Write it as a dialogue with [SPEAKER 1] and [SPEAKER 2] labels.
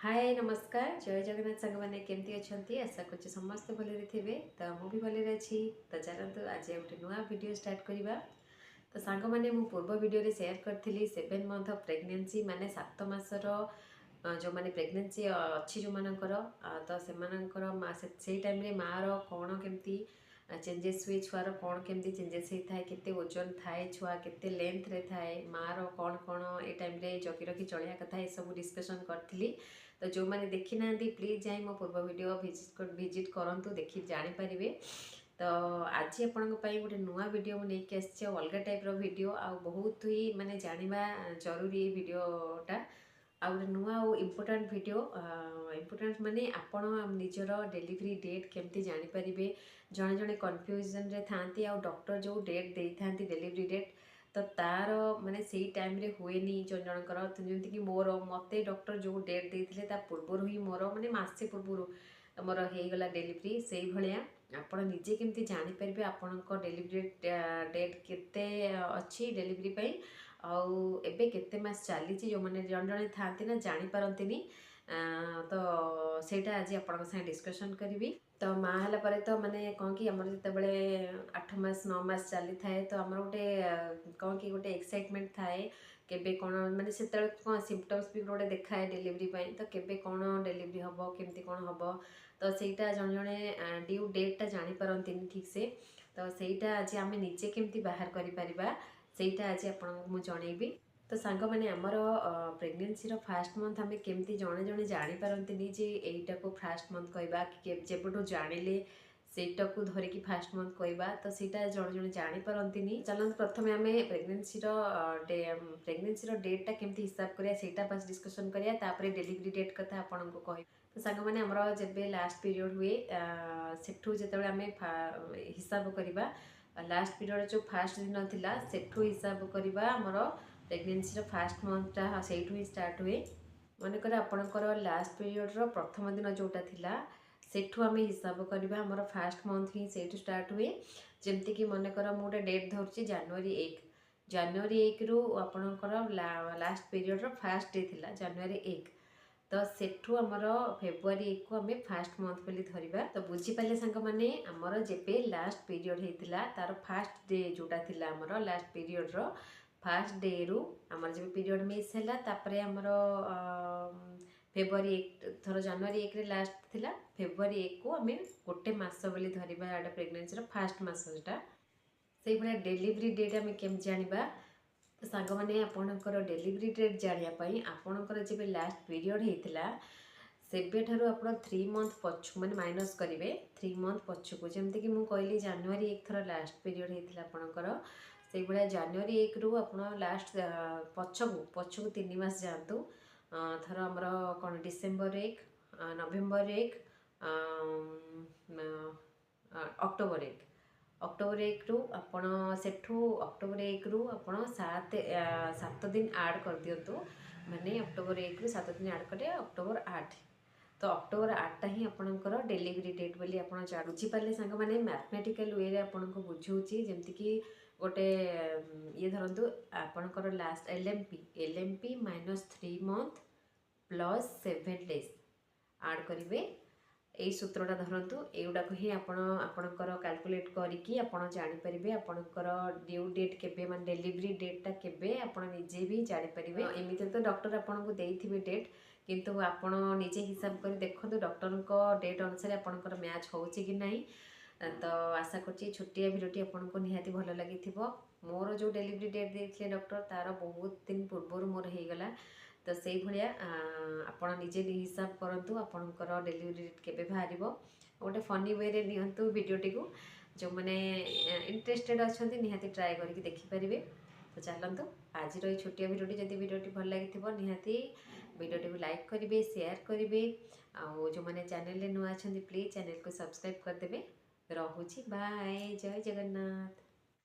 [SPEAKER 1] हाय नमस्कार जय जगन्नाथ सांग मैंने केमती अच्छा आशा कर समस्ते भलि थे तो मुझे भलि अच्छी तो चलते आज गोटे नुआ वीडियो स्टार्ट करवा। तो सांग मैंने मु पूर्व वीडियो शेयर करी 7 मंथ ऑफ प्रेगनेंसी माने 7 मासर जो मैंने प्रेगनेंसी अच्छी जो मानकर तो से टाइम रे मार कौन केमती चेंजेस हुए छुआर कौन केमती चेंजेस होता है केते ओजन थाए छुआ केते लेंथ रे थाए मार कौन कौन ए टाइम रे जगी रखी चलिया कथा ये सब डिस्कशन करी। तो जो मैंने देखी ना प्लीज जाए मो पूर्व वीडियो विजिट करंतु देखि जानि परिबे। तो आज आपण गोटे नुआ वीडियो मुझे आसी अलग टाइप वीडियो आ बहुत ही माने जानिबा जरूरी वीडियोटा आ गोटे नुआ और इम्पोर्टाट वीडियो इम्पोर्टाट माने आपण निजर डेलीवरी डेट केमती जानि परिबे। जड़े जड़े कन्फ्यूजन रे थांती आ डॉक्टर जो डेट दे था डेलीवरी डेट तो तार माने से टाइम रे हुएनी जन जनकर जमीक कि मोर मत डॉक्टर जो डेट देते पूर्वर ही मोर माने मसे पूर्वर मोर होगला डेलीवरी से भाया आप निजे केमती जापर आपण डेलीवरी डेट केते अच्छी डेलीवरी आउ एबे केते मास चली जो मैंने जन जन था ना जापारती तो सेटा आज आपण साथ डिस्कसन करी। तो माँ है पर तो मैंने कौन कि आमर जिते 8 मास 9 मास चली थाए तो आमर गोटे कौन कि गोटे एक्साइटमेंट थाए केबे कौन माने से कौन सिम्पटम्स भी गोटे देखाए डेलीवरी तो केबे कौन डेलीवरी हम केमती कौन हम तो सहीटा जन जड़े ड्यू डेटा जापारती ठीक से तो सहीटा आज आम निजे केमती बाहर करा आज आपको जनइबी। तो सांग मैंने आमर प्रेगनेंसी फास्ट मंथ आम केमती जड़े जड़े जापारती जे यहीटा को फास्ट मंथ कहवा कि जेबठू जानिले सेटा को धरिकी फास्ट मंथ कहवा तो सीटा जड़े जड़े जापारती। चलते प्रथम आम प्रेगनेंसी डेटा केमती हिसाब करा बस डिस्कसन करा डेलीवरी डेट कथा आपन को कह। तो सांग मैंने आमर जब लास्ट पीरियड हुए सेठू जो आम हिसाब करवा लास्ट पीरियड जो फास्ट दिन था सेठू हिसाब करवा आमर प्रेगनेंसी फास्ट मंथटा से ही स्टार्ट हुए। मनकर आपणकर लास्ट पीरियड प्रथम दिन जोटा थिला सेठू आम हिसाब करवा आमर फास्ट मंथ ही से स्टार्ट हुए। जमती कि मनकर मुझे डेट धरची जनवरी 1 रु आपणकर लास्ट पीरियड फास्ट डे थिला जनवरी 1 तो सेठू आमर फेब्रुआरी 1 को आम फास्ट मंथ बोली धरवा। तो बुझीपारे सांग मैंने आमर जेबे लास्ट पीरियड होता तार फास्ट डे जोटा थिला आमर लास्ट पीरियड फास्ट डे रु आमर जब पीरियड मिस है तापर आमर फेब्रुआरी 1 थर जनवरी 1 रे लास्ट थिला फेब्रुआरी 1 को आम गोटे मस बोली धरवा प्रेगनेंसी फास्ट मसटा से भाया डेलीवरी डेट आम केम जाना। तो सांग मैंने आपणकर डेलीवरी डेट जानापी आपणकर जब लास्ट पीरियड होता सेबेठारु आप 3 मंथ पछु मैंने माइनस करेंगे 3 मंथ पछकू जमती कि मुझे कहली जनवरी 1 थर लास्ट पीरियड होता आपणकर से भाया जनवरी 1 रु आप लास्ट पछकू 3 मास जातु थर आमर कौन डिसेम्बर 1 नवेम्बर 1 अक्टोबर 1 रु आपण सेठू अक्टोबर 1 रु आपण 7 दिन आड कर दिंतु माने अक्टोबर 1 रु 7 दिन आड करें अक्टोबर 8 तो अक्टोबर 8 ही आपणकर डेलीवरी डेट बोली आप बुझीपारे सांग मैंने मैथमेटिकल वे आपन को बुझाऊँगी जमती कि गोटे ये धरतु आपणकर लास्ट एलएमपी -3 मंथ +7 डेज आड करेंगे यही सूत्रटा धरतु युवाक ही आपणकर कैलकुलेट करके जापर आपणकर ड्यू डेट के मान डेलीवरी डेटा के आप निजे भी जापर एमती तो डॉक्टर आपको देते डेट किंतु आपण निजे हिसाब कर देखो डॉक्टर डेट अनुसार आपणकर मैच हो कि नहीं। तो आशा कर छोटिया भिडियोटी आपको निहाती भल लगी मोर जो डेलीवरी डेट देते डॉक्टर तार बहुत दिन पूर्व मोर होगला तो से भाया आप निजे हिसाब करूँ आपणकर डेलीवरी डेट के बाहर गोटे फनी वे नियंतु वीडियोटी को जो मैंने इंटरेस्टेड अच्छा निहाती ट्राए करके देखिपारे। तो चलतु आज ये छोटिया वीडियोटी जब वीडियोटी भल लगी निहाती वीडियोटी को लाइक करेंगे शेयर करेंगे आउ जो मैंने चैनल नुआ अच्छा प्लीज चैनल को सब्सक्राइब करदे। रहुची बाय जय जगन्नाथ।